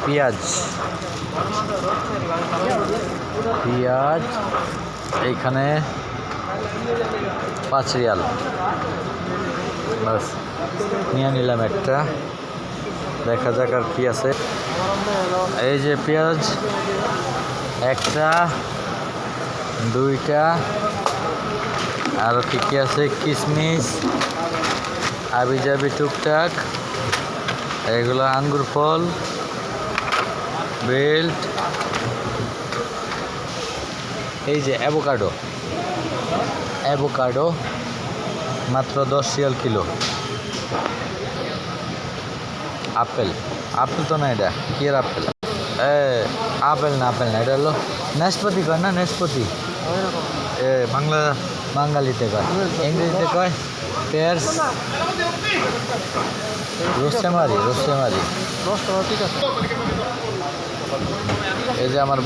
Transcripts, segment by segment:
পেঁয়াজ পেঁয়াজ এইখানে 5 রিয়াল। বাস নিয়ে নিলাম একটা, দেখা যাক আর কি আছে। এই যে পেঁয়াজ একটা, দুইটা, আরও কী কী আছে, কিশমিশ, আবিজাবি টুকটাক, এগুলো আঙ্গুর ফল, বেল্ট, এই যে অ্যাভোকাডো মাত্র 10 রিয়াল কিলো। আপেল তো না, এটা কি এর আপেল? আপেল না এটা হলো নাশপাতি, কয় না নাশপাতি, বাঙালিতে কয়, ইংরেজিতে কয় পেয়ার্স, রোস্টেমারি। 10 টাকা, ঠিক আছে। এই যে আমার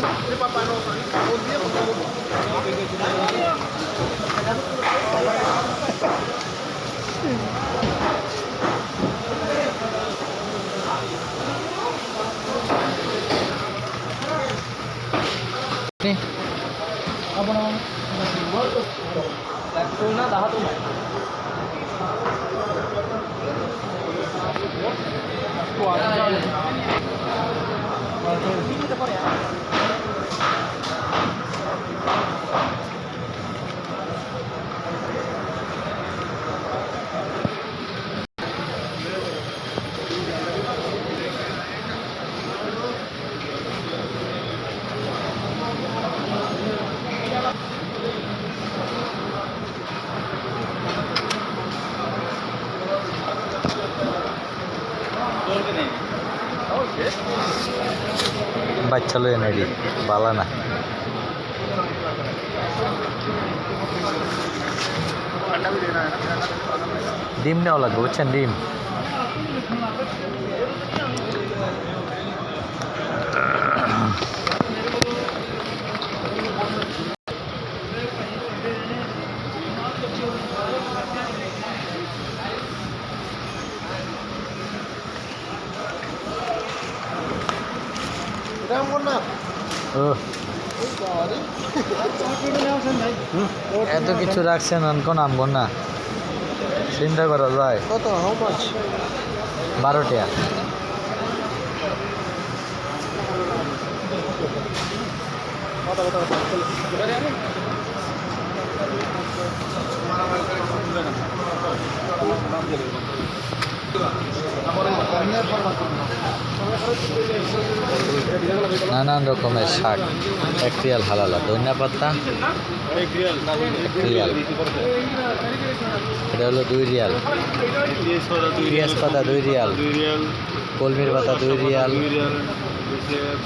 বাচ্চা লই নাই বালা না, ডিম নেওয়া লাগবে, বুঝছেন, ডিম। এত কিছু রাখছেন, কোন আমগো না চিন্তা করা যায়। কত, হাউ মাচ? 12 টাকা। নানান রকমের শাক, 1 রিয়াল হালালা। ধনিয়া পাতা 1 রিয়াল, এটা হলো 2 রিয়াল। পেঁয়াজ পাতা 2 রিয়াল, কলমির পাতা 2 রিয়াল,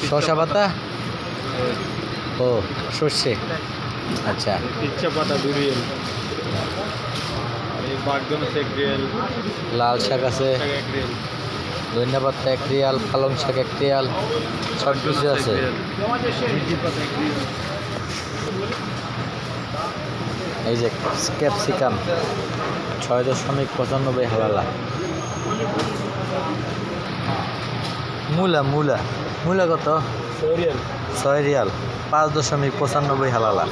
শসা পাতা, ও সর্ষে, আচ্ছা, ইচ্ছা পাতা 2 রিয়াল, লাল শাক আছে, ধনিয়া পাতা 1 রিয়াল, পালং শাক 1 রিয়াল, সব কিছু আছে। এই যে ক্যাপসিকাম 6.95 হালালা। মূলা কত? 6 রিয়াল, 5.95 হালালা।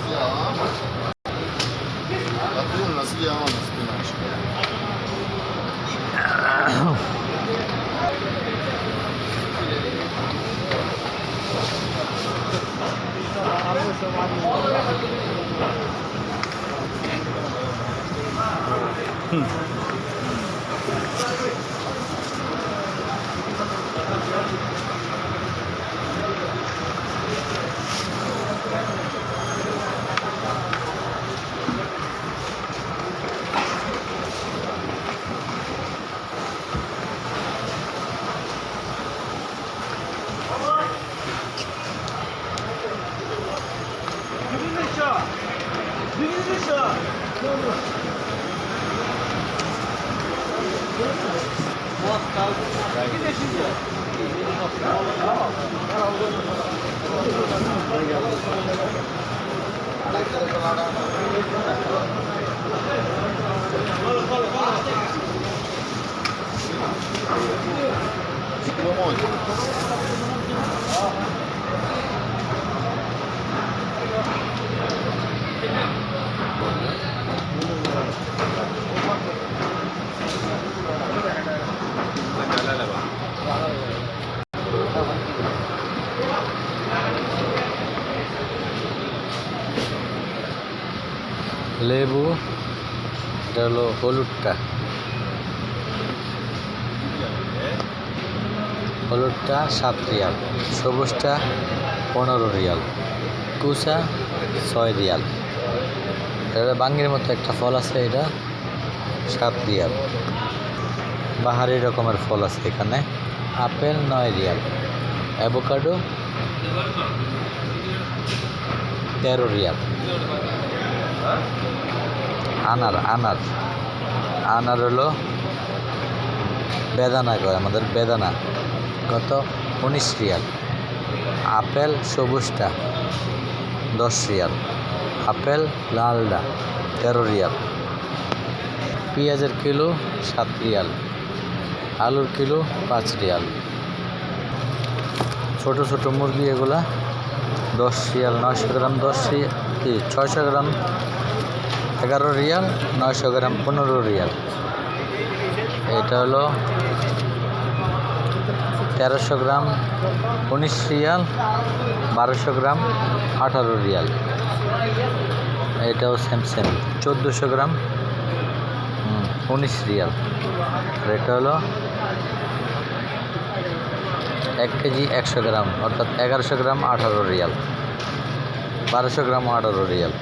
লেবু, এটা হলো হলুদটা, হলুদটা 7 রিয়াল, সবুজটা 15 রিয়াল, কুসা 6 রিয়াল। এটা বাঙ্গির মতো একটা ফল আছে, এটা 7 রিয়াল। বাহারি রকমের ফল আছে এখানে। Apple 9 Real, avocado 13 Real. আনার হলো বেদানা কয় আমাদের, বেদানা কত 19 রিয়াল। আপেল সবুজটা 10 রিয়াল, আপেল লালটা 13 রিয়াল। পেঁয়াজের কিলো 7 রিয়াল, আলুর কিলো 5 রিয়াল। ছোট ছোট মুরগি এগুলা 10 রিয়াল, 900 গ্রাম 10 রিয়াল, 600 গ্রাম 11 রিয়াল, 900 গ্রাম 15 রিয়াল। এটা হলো 1300 গ্রাম 19 রিয়াল, 1200 গ্রাম 18 রিয়াল। এটাও সেম 1400 গ্রাম 19 রিয়াল। আর এটা হলো 1 কেজি 100 গ্রাম, অর্থাৎ 1100 গ্রাম 18 রিয়াল, 1200 গ্রাম 18 রিয়াল।